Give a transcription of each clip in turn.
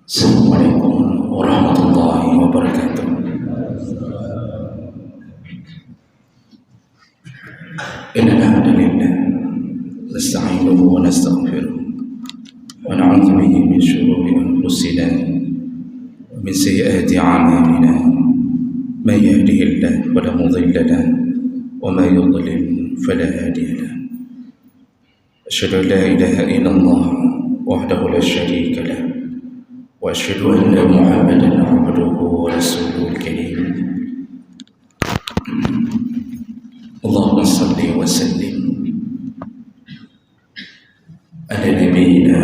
Assalamualaikum warahmatullahi wabarakatuh. Innal hamdalillah nasta'inuhu wa nastaghfiruh wa na'udzu bihi min shururi anfusina wa min sayyiati a'malina. Man yahdihillahu fala mudilla lahu wa man yudlil fala hadiya lahu. Asyhadu an la ilaha illallah wahdahu la syarika lahu وأشهد أن محمدا عبده ورسوله الكريم. اللهم صل وسلم على نبينا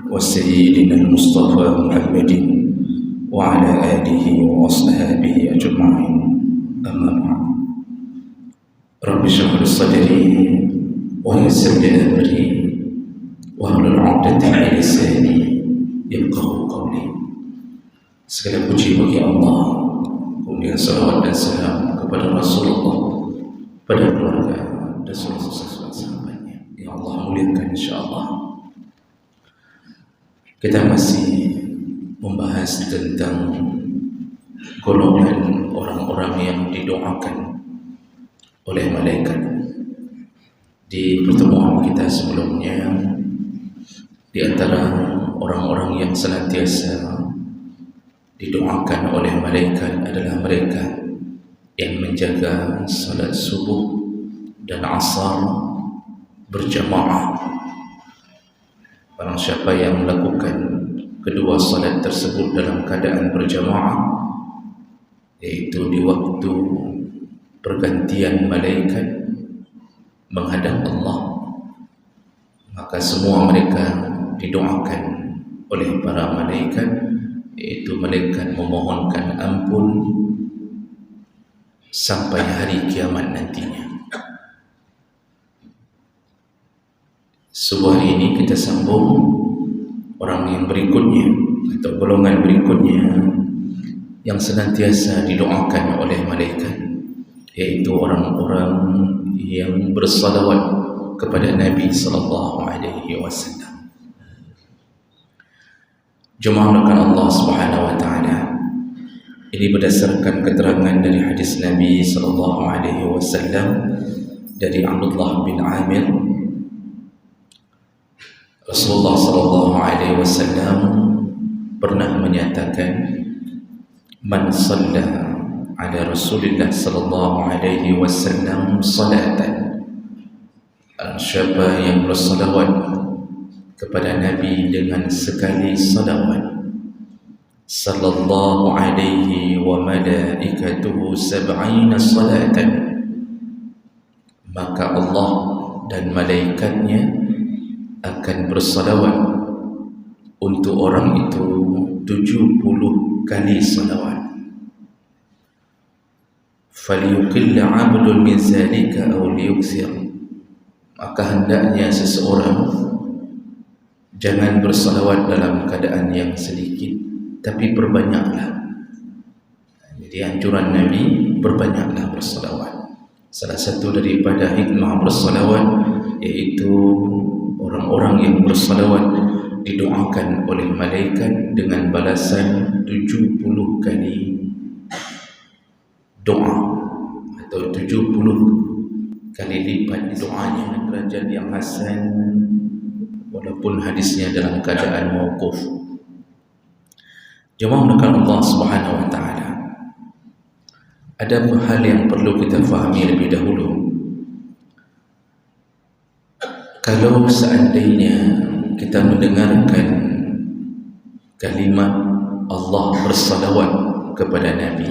وسيدنا المصطفى محمد وعلى آله وأصحابه أجمعين. أما بعد، رب اشرح لي صدري ويسر لي أمري واحلل عقدة من لساني yafqahu qawli. Segala puji bagi Allah, kemudian salawat dan salam kepada Rasulullah, pada keluarga dan seluruh sahabatnya yang Allah muliakan insyaAllah. Kita masih membahas tentang golongan orang-orang yang didoakan oleh malaikat. Di pertemuan kita sebelumnya, di antara orang-orang yang senantiasa didoakan oleh malaikat adalah mereka yang menjaga salat subuh dan asar berjamaah. Barang siapa yang melakukan kedua salat tersebut dalam keadaan berjamaah, yaitu di waktu pergantian malaikat menghadap Allah, maka semua mereka didoakan oleh para malaikat, yaitu malaikat memohonkan ampun sampai hari kiamat nantinya. Sebuah ini kita sambung orang yang berikutnya atau golongan berikutnya yang senantiasa didoakan oleh malaikat, yaitu orang-orang yang bersalawat kepada Nabi sallallahu alaihi wasallam. Jemaah Allah Subhanahu wa taala, ini berdasarkan keterangan dari hadis Nabi sallallahu alaihi wasallam dari Abdullah bin Amir. Rasulullah sallallahu alaihi wasallam pernah menyatakan, man shalla ala Rasulillah sallallahu alaihi wasallam salatan, siapa yang bersalawat kepada Nabi dengan sekali salawat, sallallahu alaihi wa malaikatuhu sab'ina salatan, maka Allah dan malaikatnya akan bersalawat untuk orang itu 70 kali salawat. Falyuqilla 'abdun min zalika aw liyuksir, maka hendaknya seseorang jangan bersalawat dalam keadaan yang sedikit, tapi perbanyaklah. Jadi anjuran Nabi, perbanyaklah bersalawat. Salah satu daripada hikmah bersalawat, yaitu orang-orang yang bersalawat didoakan oleh malaikat dengan balasan 70 kali doa, atau 70 kali lipat doanya, derajat yang hasan, walaupun hadisnya dalam keadaan mauquf. Jemaah Allah Subhanahu wa taala, ada hal yang perlu kita fahami lebih dahulu. Kalau seandainya kita mendengarkan kalimat Allah bersalawat kepada Nabi,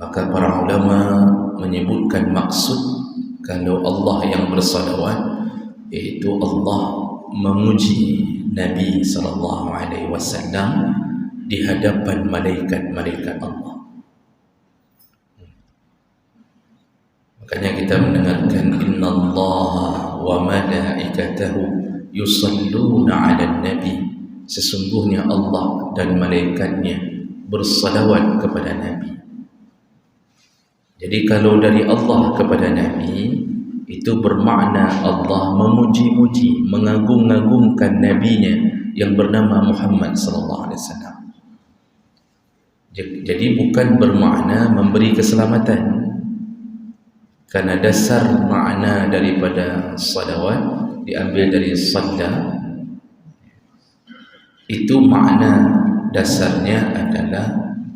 maka para ulama menyebutkan maksud kalau Allah yang bersalawat, yaitu Allah memuji Nabi sallallahu alaihi wasallam di hadapan malaikat-malaikat Allah. Makanya kita mendengarkan innallaha wa malaikatahu yusalluna 'alan nabi, sesungguhnya Allah dan malaikatnya bersalawat kepada Nabi. Jadi kalau dari Allah kepada Nabi, itu bermakna Allah memuji-muji, mengagung-agungkan nabinya yang bernama Muhammad sallallahu alaihi wasallam. Jadi bukan bermakna memberi keselamatan, karena dasar makna daripada salawat diambil dari sadda. Itu makna dasarnya adalah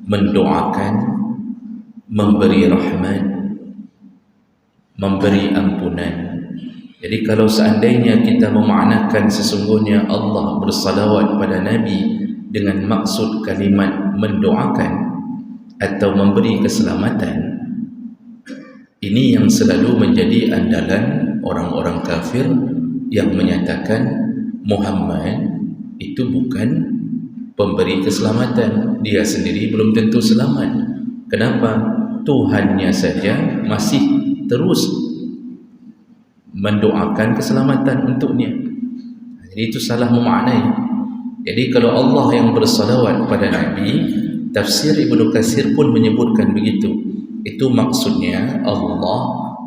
mendoakan, memberi rahmat, memberi ampunan. Jadi kalau seandainya kita memaknakan sesungguhnya Allah bersalawat pada Nabi dengan maksud kalimat mendoakan atau memberi keselamatan, ini yang selalu menjadi andalan orang-orang kafir yang menyatakan Muhammad itu bukan pemberi keselamatan, dia sendiri belum tentu selamat. Kenapa? Tuhannya saja masih terus mendoakan keselamatan untuknya. Jadi itu salah memaknai. Jadi kalau Allah yang bersalawat pada Nabi, tafsir Ibnu Katsir pun menyebutkan begitu. Itu maksudnya Allah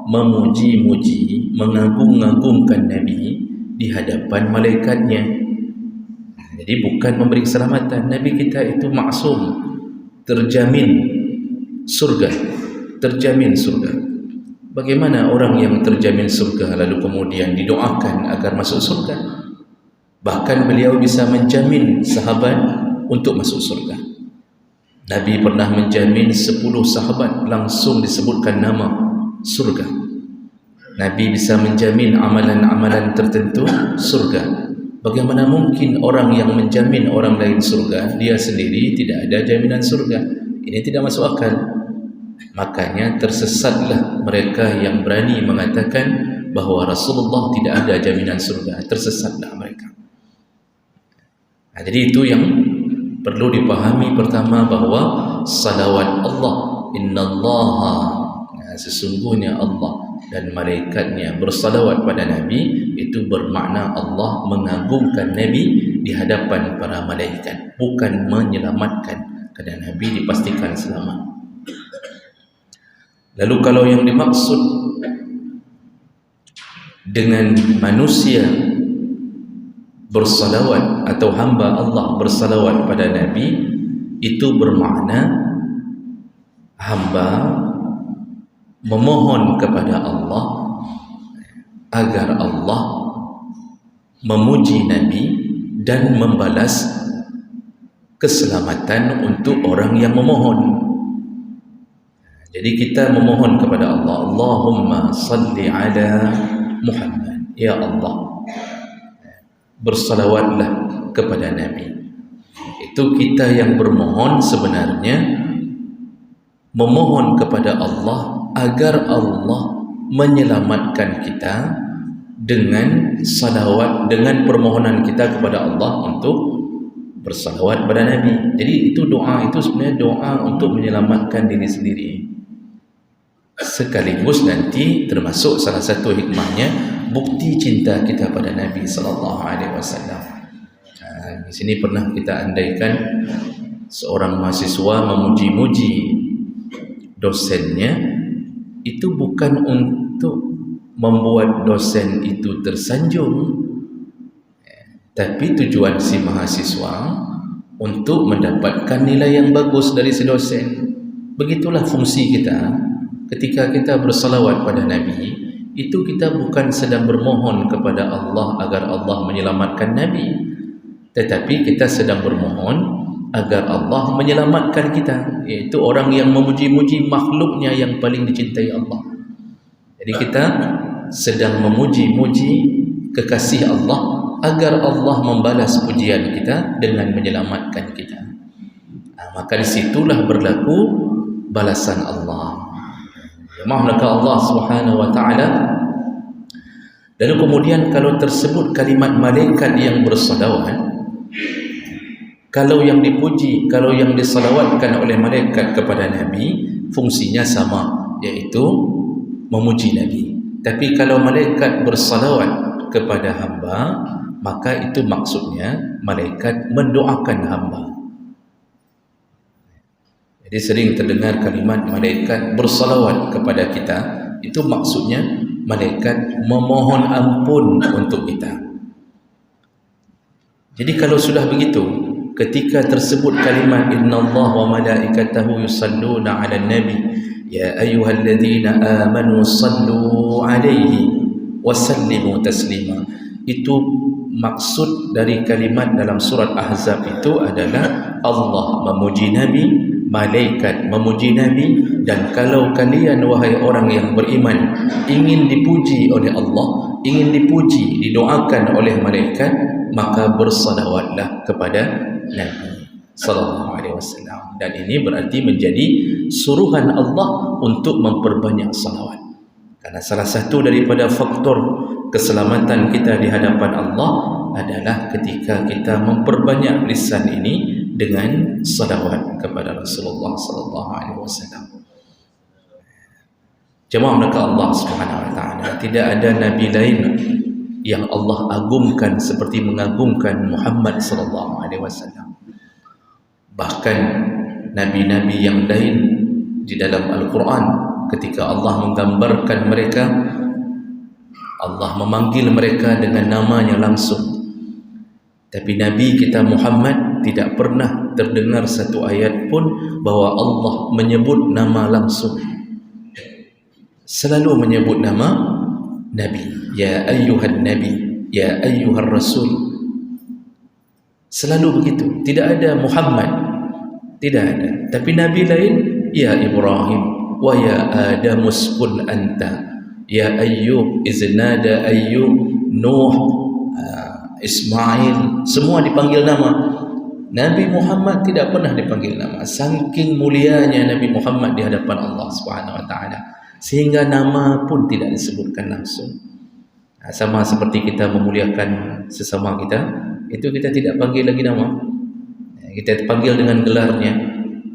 memuji-muji, mengagung-agungkan Nabi di hadapan malaikatnya. Jadi bukan memberi keselamatan. Nabi kita itu maksum, terjamin surga, terjamin surga. Bagaimana orang yang terjamin surga lalu kemudian didoakan agar masuk surga? Bahkan beliau bisa menjamin sahabat untuk masuk surga. Nabi pernah menjamin 10 sahabat langsung disebutkan nama surga. Nabi bisa menjamin amalan-amalan tertentu surga. Bagaimana mungkin orang yang menjamin orang lain surga, dia sendiri tidak ada jaminan surga? Ini tidak masuk akal. Makanya tersesatlah mereka yang berani mengatakan bahawa Rasulullah tidak ada jaminan surga. Tersesatlah mereka. Nah, jadi itu yang perlu dipahami pertama, bahawa salawat Allah, innallaha, sesungguhnya Allah dan malaikatnya bersalawat pada Nabi, itu bermakna Allah mengagungkan Nabi di hadapan para malaikat, bukan menyelamatkan, kerana Nabi dipastikan selamat. Lalu kalau yang dimaksud dengan manusia bersalawat atau hamba Allah bersalawat pada Nabi, itu bermakna hamba memohon kepada Allah agar Allah memuji Nabi dan membalas keselamatan untuk orang yang memohon. Jadi kita memohon kepada Allah, Allahumma salli ala Muhammad, ya Allah, bersalawatlah kepada Nabi. Itu kita yang bermohon sebenarnya, memohon kepada Allah agar Allah menyelamatkan kita dengan salawat, dengan permohonan kita kepada Allah untuk bersalawat pada Nabi. Jadi itu doa, itu sebenarnya doa untuk menyelamatkan diri sendiri. Sekaligus nanti termasuk salah satu hikmahnya bukti cinta kita pada Nabi sallallahu alaihi wasallam. Di sini pernah kita andaikan seorang mahasiswa memuji-muji dosennya, itu bukan untuk membuat dosen itu tersanjung, tapi tujuan si mahasiswa untuk mendapatkan nilai yang bagus dari si dosen. Begitulah fungsi kita. Ketika kita bersalawat pada Nabi, itu kita bukan sedang bermohon kepada Allah agar Allah menyelamatkan Nabi, tetapi kita sedang bermohon agar Allah menyelamatkan kita, iaitu orang yang memuji-muji makhluknya yang paling dicintai Allah. Jadi kita sedang memuji-muji kekasih Allah agar Allah membalas pujian kita dengan menyelamatkan kita. Maka disitulah berlaku balasan Allah. Maafkan Allah Subhanahu wa ta'ala. Lalu kemudian kalau tersebut kalimat malaikat yang bersalawat, kalau yang dipuji, kalau yang disalawatkan oleh malaikat kepada Nabi, fungsinya sama, yaitu memuji Nabi. Tapi kalau malaikat bersalawat kepada hamba, maka itu maksudnya malaikat mendoakan hamba. Jadi sering terdengar kalimat malaikat bersalawat kepada kita, itu maksudnya malaikat memohon ampun untuk kita. Jadi kalau sudah begitu, ketika tersebut kalimat innallaha wa malaikatahu yusalluna 'alan nabi ya ayyuhalladzina amanu sallu 'alaihi wa sallimu taslima, itu maksud dari kalimat dalam surat Ahzab itu adalah Allah memuji Nabi, malaikat memuji Nabi, dan kalau kalian wahai orang yang beriman ingin dipuji oleh Allah, ingin dipuji, didoakan oleh malaikat, maka bersalawatlah kepada Nabi sallallahu alaihi wasallam. Dan ini berarti menjadi suruhan Allah untuk memperbanyak salawat. Karena salah satu daripada faktor keselamatan kita di hadapan Allah adalah ketika kita memperbanyak lisan ini dengan salawat kepada Rasulullah sallallahu alaihi wasallam. Jemaah mereka Allah Subhanahu wa taala, tidak ada nabi lain yang Allah agungkan seperti mengagungkan Muhammad sallallahu alaihi wasallam. Bahkan nabi-nabi yang lain di dalam Al-Quran, ketika Allah menggambarkan mereka, Allah memanggil mereka dengan namanya langsung. Tapi Nabi kita Muhammad tidak pernah terdengar satu ayat pun bahwa Allah menyebut nama langsung. Selalu menyebut nama Nabi, ya ayyuhan Nabi, ya ayyuhan Rasul. Selalu begitu. Tidak ada Muhammad, tidak ada. Tapi Nabi lain, ya Ibrahim, wa ya Adam uskun anta, ya Ayyub iznada Ayyub, Nuh, Ismail, semua dipanggil nama. Nabi Muhammad tidak pernah dipanggil nama. Saking mulianya Nabi Muhammad di hadapan Allah Subhanahu wa taala, sehingga nama pun tidak disebutkan langsung. Sama seperti kita memuliakan sesama kita, itu kita tidak panggil lagi nama. Kita panggil dengan gelarnya.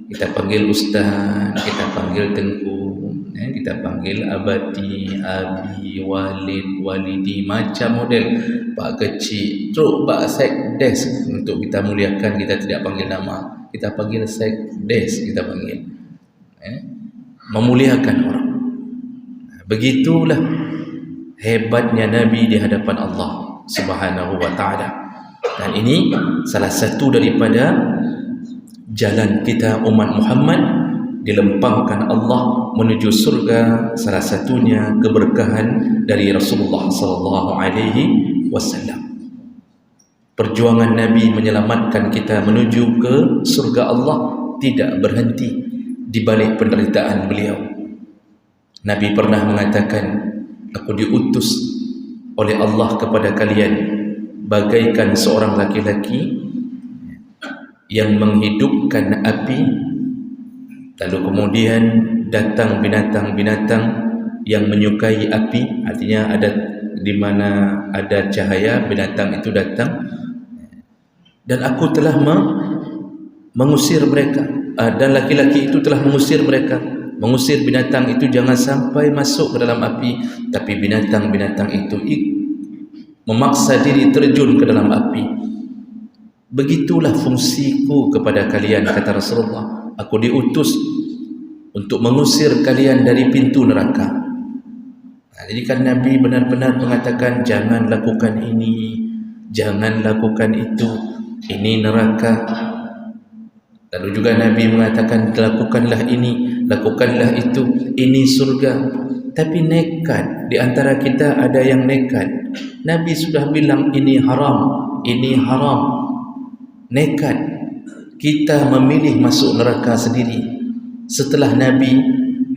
Kita panggil ustaz, kita panggil tengku, kita panggil abadi, abi, walid, walidi, macam model. Pak kecil, truk, pak sekdes. Untuk kita muliakan, kita tidak panggil nama, kita panggil sekdes, kita panggil memuliakan orang. Begitulah hebatnya Nabi di hadapan Allah Subhanahu wa ta'ala. Dan ini salah satu daripada jalan kita umat Muhammad dilempangkan Allah menuju surga, salah satunya keberkahan dari Rasulullah sallallahu alaihi wasallam. Perjuangan Nabi menyelamatkan kita menuju ke surga Allah tidak berhenti di balik penderitaan beliau. Nabi pernah mengatakan, aku diutus oleh Allah kepada kalian bagaikan seorang laki-laki yang menghidupkan api, lalu kemudian datang binatang-binatang yang menyukai api. Artinya ada di mana ada cahaya, binatang itu datang, dan aku telah mengusir mereka, dan laki-laki itu telah mengusir mereka, mengusir binatang itu jangan sampai masuk ke dalam api. Tapi binatang-binatang itu memaksa diri terjun ke dalam api. Begitulah fungsiku kepada kalian, kata Rasulullah. Aku diutus untuk mengusir kalian dari pintu neraka. Jadi kan Nabi benar-benar mengatakan, jangan lakukan ini, jangan lakukan itu, ini neraka. Lalu juga Nabi mengatakan, lakukanlah ini, lakukanlah itu, ini surga. Tapi nekat, di antara kita ada yang nekat. Nabi sudah bilang ini haram, ini haram. Nekat, kita memilih masuk neraka sendiri setelah Nabi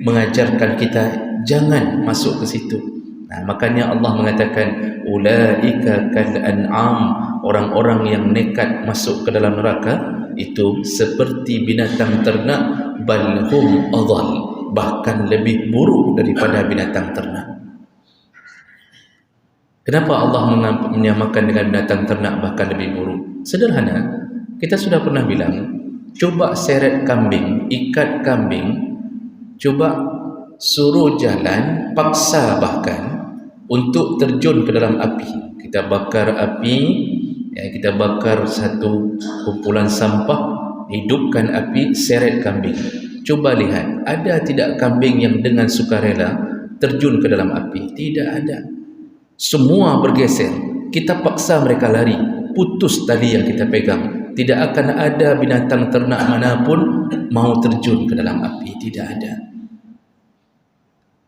mengajarkan kita jangan masuk ke situ. Makanya Allah mengatakan ulaika kal an'am, orang-orang yang nekat masuk ke dalam neraka itu seperti binatang ternak, bal hum adhal, bahkan lebih buruk daripada binatang ternak. Kenapa Allah menyamakan dengan binatang ternak bahkan lebih buruk? Sederhana, kita sudah pernah bilang, coba seret kambing, ikat kambing, coba suruh jalan, paksa bahkan untuk terjun ke dalam api. Kita bakar api, kita bakar satu kumpulan sampah, hidupkan api, seret kambing. Coba lihat, ada tidak kambing yang dengan sukarela terjun ke dalam api? Tidak ada. Semua bergeser. Kita paksa mereka lari, putus tali yang kita pegang. Tidak akan ada binatang ternak manapun mau terjun ke dalam api, tidak ada.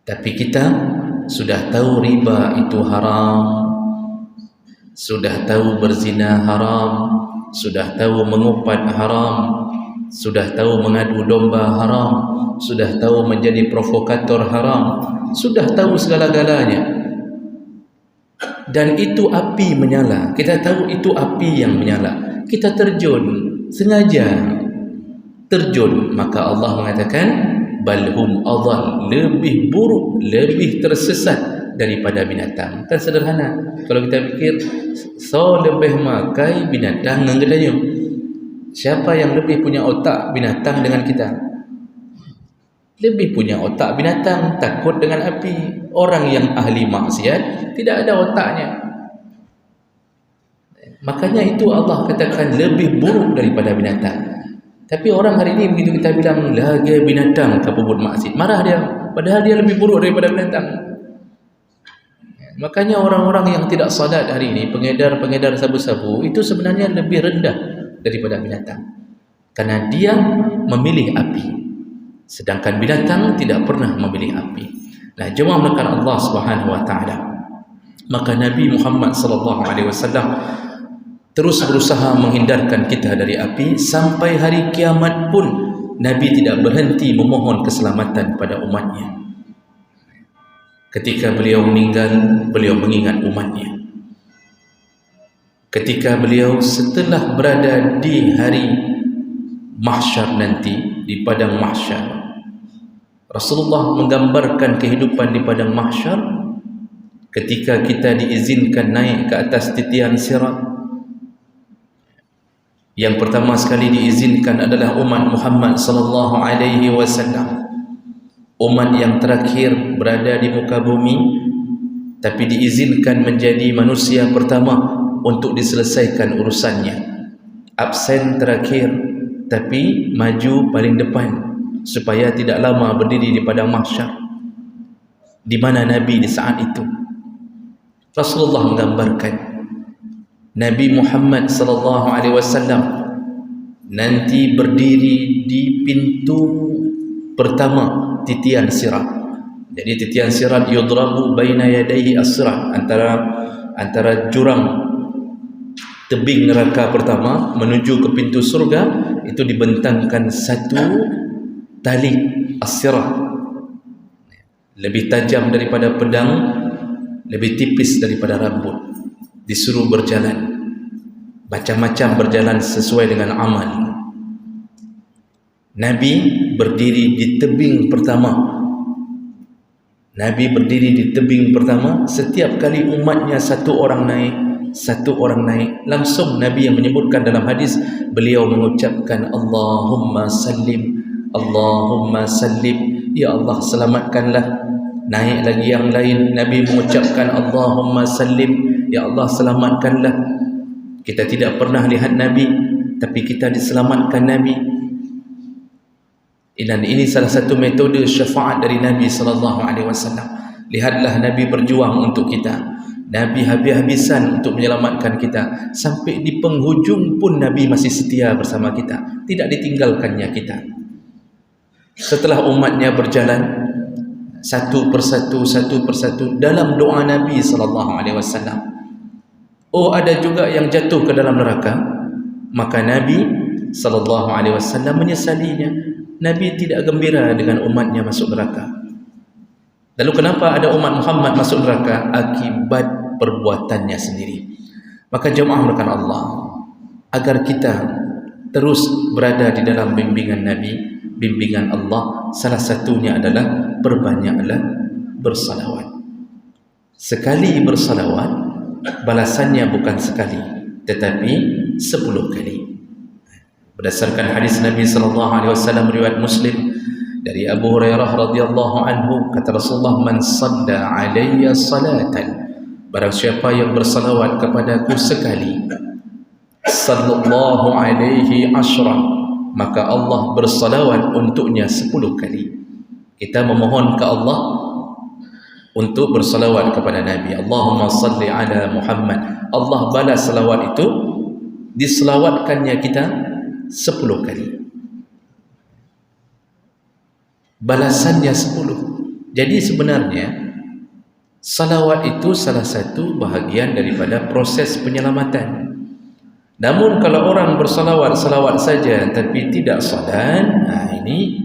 Tapi kita sudah tahu riba itu haram, sudah tahu berzina haram, sudah tahu mengupat haram, sudah tahu mengadu domba haram, sudah tahu menjadi provokator haram, sudah tahu segala-galanya. Dan itu api menyala. Kita tahu itu api yang menyala. Kita terjun, sengaja terjun. Maka Allah mengatakan, balhum adhal, lebih buruk, lebih tersesat daripada binatang. Kan sederhana. Kalau kita fikir, so lebih makai binatang dengan gedanya. Siapa yang lebih punya otak binatang dengan kita? Lebih punya otak binatang, takut dengan api. Orang yang ahli maksiat tidak ada otaknya. Makanya itu Allah katakan lebih buruk daripada binatang. Tapi orang hari ini begitu kita bilang lagi binatang kabur maksiat, marah dia, padahal dia lebih buruk daripada binatang. Makanya orang-orang yang tidak salat hari ini, pengedar-pengedar sabu-sabu, itu sebenarnya lebih rendah daripada binatang. Karena dia memilih api. Sedangkan binatang tidak pernah memilih api. Nah, jemaah melakukan Allah Subhanahu wa taala. Maka Nabi Muhammad sallallahu alaihi wasallam terus berusaha menghindarkan kita dari api sampai hari kiamat pun Nabi tidak berhenti memohon keselamatan pada umatnya. Ketika beliau meninggal, beliau mengingat umatnya. Ketika beliau setelah berada di hari mahsyar nanti, di padang mahsyar, Rasulullah menggambarkan kehidupan di padang mahsyar ketika kita diizinkan naik ke atas titian sirat. Yang pertama sekali diizinkan adalah umat Muhammad sallallahu alaihi wasallam. Umat yang terakhir berada di muka bumi, tapi diizinkan menjadi manusia pertama untuk diselesaikan urusannya. Absen terakhir, tapi maju paling depan supaya tidak lama berdiri di padang mahsyar. Di mana Nabi di saat itu? Rasulullah menggambarkan Nabi Muhammad sallallahu alaihi wasallam nanti berdiri di pintu pertama titian sirat. Jadi titian sirat yudrabu baina yadayhi as-sirat, antara jurang tebing neraka pertama menuju ke pintu surga itu dibentangkan satu tali as-sirat, lebih tajam daripada pedang, lebih tipis daripada rambut. Disuruh berjalan macam-macam, berjalan sesuai dengan amal. Nabi berdiri di tebing pertama. Nabi berdiri di tebing pertama. Setiap kali umatnya satu orang naik, langsung Nabi yang menyebutkan dalam hadis, beliau mengucapkan Allahumma sallim, Allahumma sallim, ya Allah selamatkanlah. Naik lagi yang lain, Nabi mengucapkan Allahumma sallim, ya Allah selamatkanlah. Kita tidak pernah lihat Nabi, tapi kita diselamatkan Nabi. Dan ini salah satu metode syafaat dari Nabi sallallahu alaihi wasallam. Lihatlah Nabi berjuang untuk kita. Nabi habis-habisan untuk menyelamatkan kita. Sampai di penghujung pun Nabi masih setia bersama kita. Tidak ditinggalkannya kita. Setelah umatnya berjalan satu persatu dalam doa Nabi sallallahu alaihi wasallam. Oh, ada juga yang jatuh ke dalam neraka. Maka Nabi sallallahu alaihi wasallam menyesalinya. Nabi tidak gembira dengan umatnya masuk neraka. Lalu kenapa ada umat Muhammad masuk neraka? Akibat perbuatannya sendiri. Maka jemaah melakukan Allah, agar kita terus berada di dalam bimbingan Nabi, bimbingan Allah, salah satunya adalah berbanyaklah bersalawat. Sekali bersalawat, balasannya bukan sekali, tetapi 10 kali. Berdasarkan hadis Nabi sallallahu alaihi wasallam riwayat Muslim dari Abu Hurairah radhiyallahu anhu, kata Rasulullah, man shalla alayya salatan, barang siapa yang bersalawat kepadaku sekali, sallallahu alaihi ashra, maka Allah bersalawat untuknya 10 kali. Kita memohon ke Allah untuk bersalawat kepada Nabi. Allahumma salli ala Muhammad. Allah balas salawat itu diselawatkannya kita 10 kali, balasannya 10. Jadi sebenarnya salawat itu salah satu bahagian daripada proses penyelamatan. Namun kalau orang bersalawat saja tapi tidak salat, ini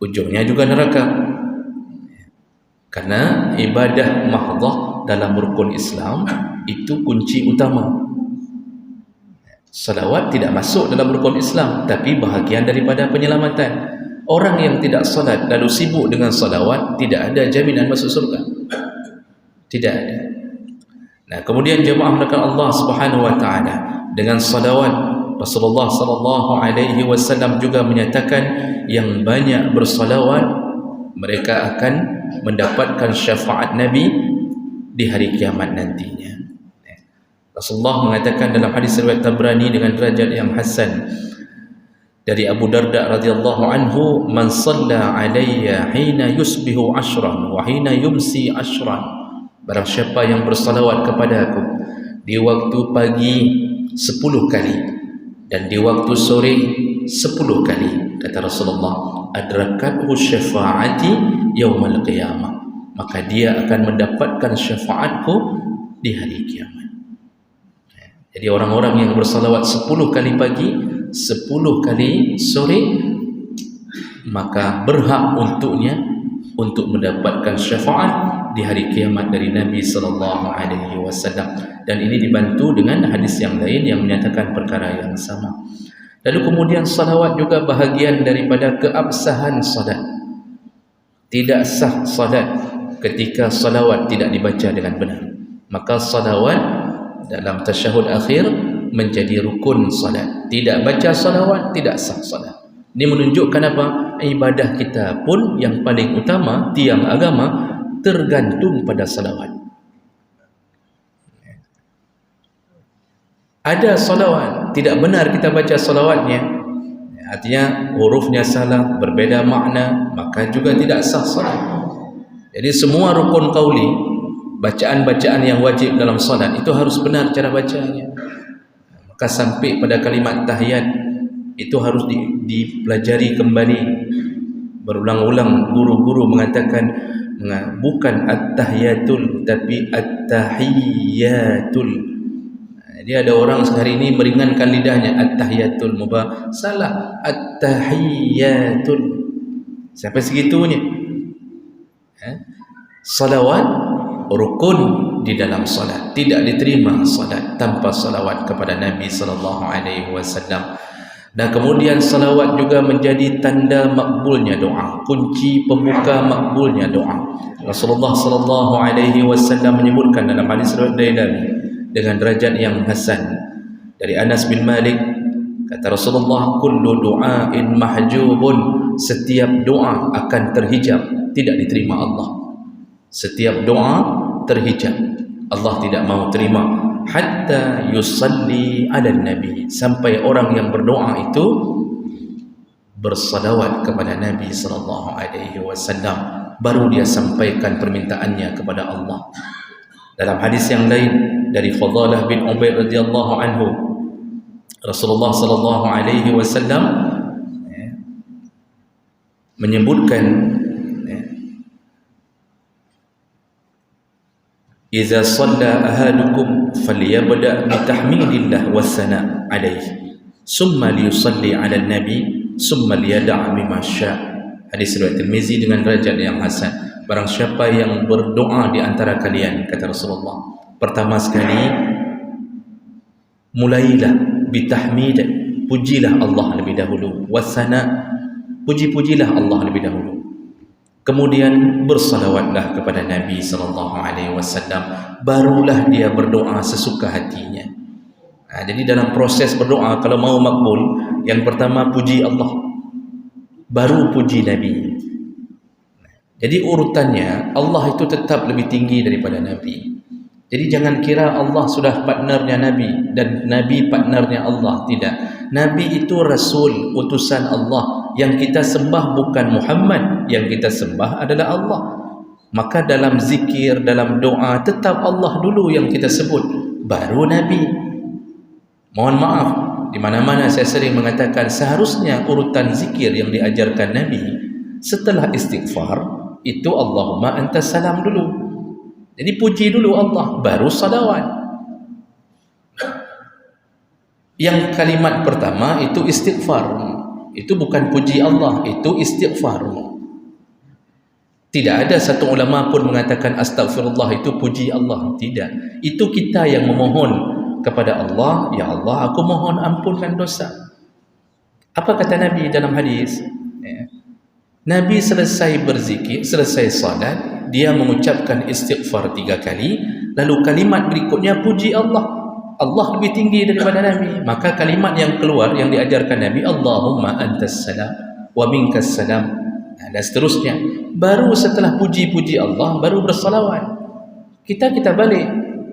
ujungnya juga neraka. Karena ibadah mahdhah dalam rukun Islam itu kunci utama. Salawat tidak masuk dalam rukun Islam, tapi bahagian daripada penyelamatan. Orang yang tidak salat lalu sibuk dengan salawat, tidak ada jaminan masuk surga. Tidak ada. Nah, kemudian jemaah melakukan Allah Subhanahu wa taala dengan salawat. Rasulullah sallallahu alaihi wasallam juga menyatakan yang banyak bersalawat mereka akan mendapatkan syafaat Nabi di hari kiamat nantinya. Rasulullah mengatakan dalam hadis riwayat Tabrani dengan derajat yang hasan dari Abu Darda radhiyallahu anhu, man shalla alayya hina yusbihu ashran wa hina yumsi ashran, barang siapa yang bersalawat kepada aku di waktu pagi 10 kali dan di waktu sore 10 kali, kata Rasulullah, adrakathu syafaati yaumal qiyamah, maka dia akan mendapatkan syafaatku di hari kiamat. Jadi orang-orang yang bersalawat 10 kali pagi, 10 kali sore, maka berhak untuknya untuk mendapatkan syafaat di hari kiamat dari Nabi sallallahu alaihi wasallam. Dan ini dibantu dengan hadis yang lain yang menyatakan perkara yang sama. Lalu kemudian salawat juga bahagian daripada keabsahan salat. Tidak sah salat ketika salawat tidak dibaca dengan benar. Maka salawat dalam tasyahud akhir menjadi rukun salat. Tidak baca salawat tidak sah salat. Ini menunjukkan apa? Ibadah kita pun yang paling utama, tiang agama, tergantung pada salawat. Ada salawat tidak benar kita baca salawatnya, artinya hurufnya salah, berbeza makna, maka juga tidak sah salat. Jadi semua rukun qauli, bacaan-bacaan yang wajib dalam salat itu harus benar cara bacanya. Maka sampai pada kalimat tahiyat itu harus dipelajari kembali berulang-ulang. Guru-guru mengatakan bukan at-tahiyatul tapi at-tahiyyatul. Jadi ada orang sehari ini meringankan lidahnya, at-tahiyatul, mubah, salah, at-tahiyyatul. Sampai segitunya. Salawat rukun di dalam salat. Tidak diterima salat tanpa salawat kepada Nabi sallallahu alaihi wasallam. Dan kemudian salawat juga menjadi tanda makbulnya doa, kunci pembuka makbulnya doa. Rasulullah sallallahu alaihi wasallam menyebutkan dalam hadis riwayat Dailami dengan derajat yang hasan dari Anas bin Malik, kata Rasulullah, kullu du'ain mahjubun, setiap doa akan terhijab, tidak diterima Allah. Setiap doa terhijab, Allah tidak mau terima, hatta yusalli ala nabi, sampai orang yang berdoa itu bersalawat kepada Nabi sallallahu alaihi wasallam, baru dia sampaikan permintaannya kepada Allah. Dalam hadis yang lain dari Fadalah bin Ubaid radhiyallahu anhu, Rasulullah sallallahu alaihi wasallam menyebutkan, "Idza shalla ahadukum falyabda bi tahmidillah wassana alaihi, summa liyusalli ala nabi, summa liyada' bima syaa." Hadis riwayat Tirmizi dengan derajat yang hasan. Barang siapa yang berdoa di antara kalian, kata Rasulullah, pertama sekali mulailah bitahmid, pujilah Allah lebih dahulu, wasana, puji-pujilah Allah lebih dahulu, kemudian bersalawatlah kepada Nabi sallallahu alaihi wasallam, barulah dia berdoa sesuka hatinya. Jadi dalam proses berdoa kalau mau makbul, yang pertama puji Allah, baru puji Nabi. Jadi urutannya Allah itu tetap lebih tinggi daripada Nabi. Jadi jangan kira Allah sudah partnernya Nabi dan Nabi partnernya Allah. Tidak. Nabi itu Rasul, utusan Allah. Yang kita sembah bukan Muhammad, yang kita sembah adalah Allah. Maka dalam zikir, dalam doa, tetap Allah dulu yang kita sebut, baru Nabi. Mohon maaf, di mana-mana saya sering mengatakan seharusnya urutan zikir yang diajarkan Nabi setelah istighfar itu Allahumma antas salam dulu. Jadi puji dulu Allah, baru salawat. Yang kalimat pertama itu istighfar. Itu bukan puji Allah, itu istighfar. Tidak ada satu ulama pun mengatakan astagfirullah itu puji Allah. Tidak. Itu kita yang memohon kepada Allah, ya Allah, aku mohon ampunkan dosa. Apa kata Nabi dalam hadis? Nabi selesai berzikir, selesai salat, dia mengucapkan istighfar 3 kali, lalu kalimat berikutnya puji Allah. Allah lebih tinggi daripada Nabi. Maka kalimat yang keluar yang diajarkan Nabi, Allahumma antas salam wa minkas salam, dan seterusnya. Baru setelah puji-puji Allah baru bersalawat. Kita balik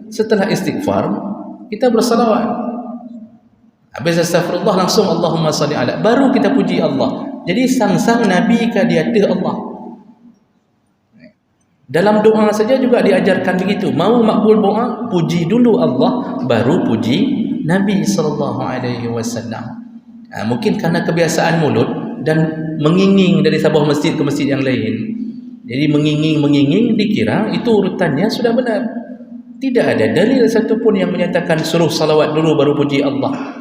setelah istighfar kita bersalawat. Habis astagfirullah langsung Allahumma salli ala, baru kita puji Allah. Jadi sang-sang Nabi ka dia Allah. Dalam doa saja juga diajarkan begitu. Mau makbul doa, puji dulu Allah, baru puji Nabi SAW. Mungkin karena kebiasaan mulut dan menginging dari sebuah masjid ke masjid yang lain. Jadi menginging dikira itu urutannya sudah benar. Tidak ada dalil satupun yang menyatakan suruh salawat dulu baru puji Allah.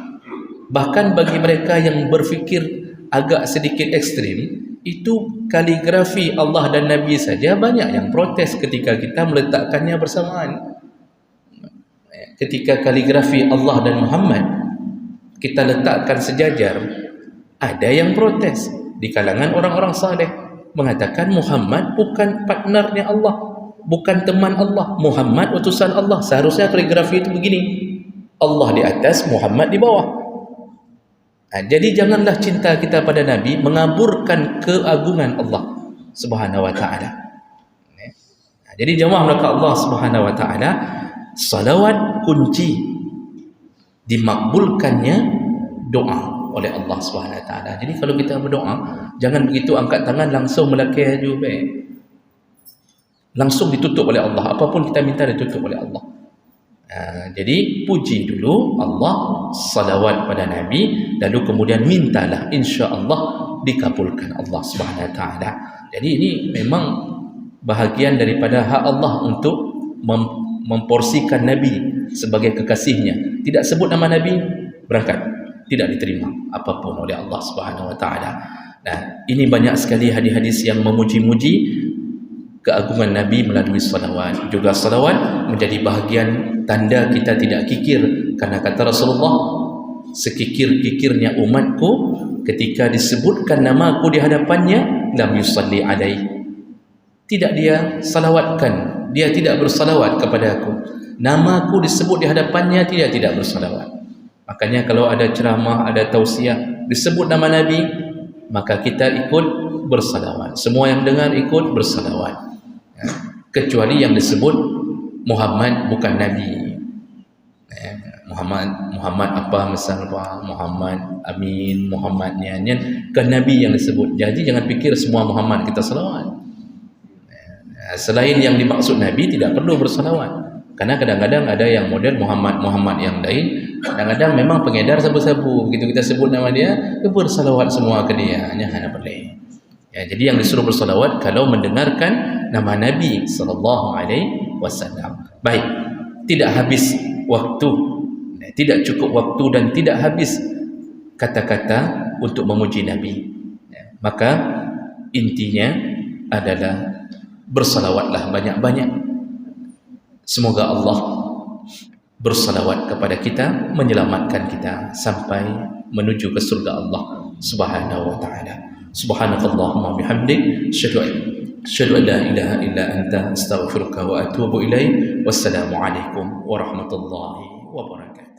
Bahkan bagi mereka yang berfikir agak sedikit ekstrim, itu kaligrafi Allah dan Nabi saja banyak yang protes ketika kita meletakkannya bersamaan. Ketika kaligrafi Allah dan Muhammad kita letakkan sejajar, ada yang protes di kalangan orang-orang saleh, mengatakan Muhammad bukan partnernya Allah, bukan teman Allah. Muhammad utusan Allah. Seharusnya kaligrafi itu begini, Allah di atas, Muhammad di bawah. Jadi janganlah cinta kita pada Nabi mengaburkan keagungan Allah Subhanahu wa taala. Jadi jemaah maka Allah Subhanahu wa taala, salawat kunci dimakbulkannya doa oleh Allah Subhanahu wa taala. Jadi kalau kita berdoa, jangan begitu angkat tangan langsung melakih aja baik. Langsung ditutup oleh Allah. Apapun kita minta ditutup oleh Allah. Jadi puji dulu Allah, salawat pada Nabi, lalu kemudian mintalah, insya-Allah dikabulkan Allah Subhanahu wa taala. Jadi ini memang bahagian daripada hak Allah untuk memporsikan Nabi sebagai kekasihnya. Tidak sebut nama Nabi, berangkat, tidak diterima apapun oleh Allah Subhanahu wa taala. Nah, ini banyak sekali hadis-hadis yang memuji-muji keagungan Nabi melalui salawat. Juga salawat menjadi bahagian tanda kita tidak kikir, karena kata Rasulullah, sekikir-kikirnya umatku ketika disebutkan namaku di hadapannya, lam yusalli alaihi, tidak dia salawatkan, dia tidak bersalawat kepada aku. Namaku disebut di hadapannya, tidak bersalawat. Makanya kalau ada ceramah, ada tausiah, disebut nama Nabi, maka kita ikut bersalawat. Semua yang dengar ikut bersalawat. Kecuali yang disebut Muhammad bukan Nabi. Muhammad apa misalnya, Muhammad Amin, Muhammadnya ke Nabi yang disebut. Jadi jangan fikir semua Muhammad kita salawat. Selain yang dimaksud Nabi tidak perlu bersalawat. Karena kadang-kadang ada yang model Muhammad yang lain, kadang-kadang memang pengedar sabu-sabu. Begitu kita sebut nama dia, bersalawat semua ke dia, hanya boleh. Ya, jadi yang disuruh bersalawat kalau mendengarkan nama Nabi SAW. Baik, tidak habis waktu, tidak cukup waktu dan tidak habis kata-kata untuk memuji Nabi. Maka intinya adalah bersalawatlah banyak-banyak. Semoga Allah bersalawat kepada kita, menyelamatkan kita sampai menuju ke surga Allah Subhanahu wa taala. Subhanakallahumma bihamdik, asyhadu an la ilaha illa anta, astaghfiruka wa atubu ilaik. Wassalamu alaikum warahmatullahi wabarakatuh.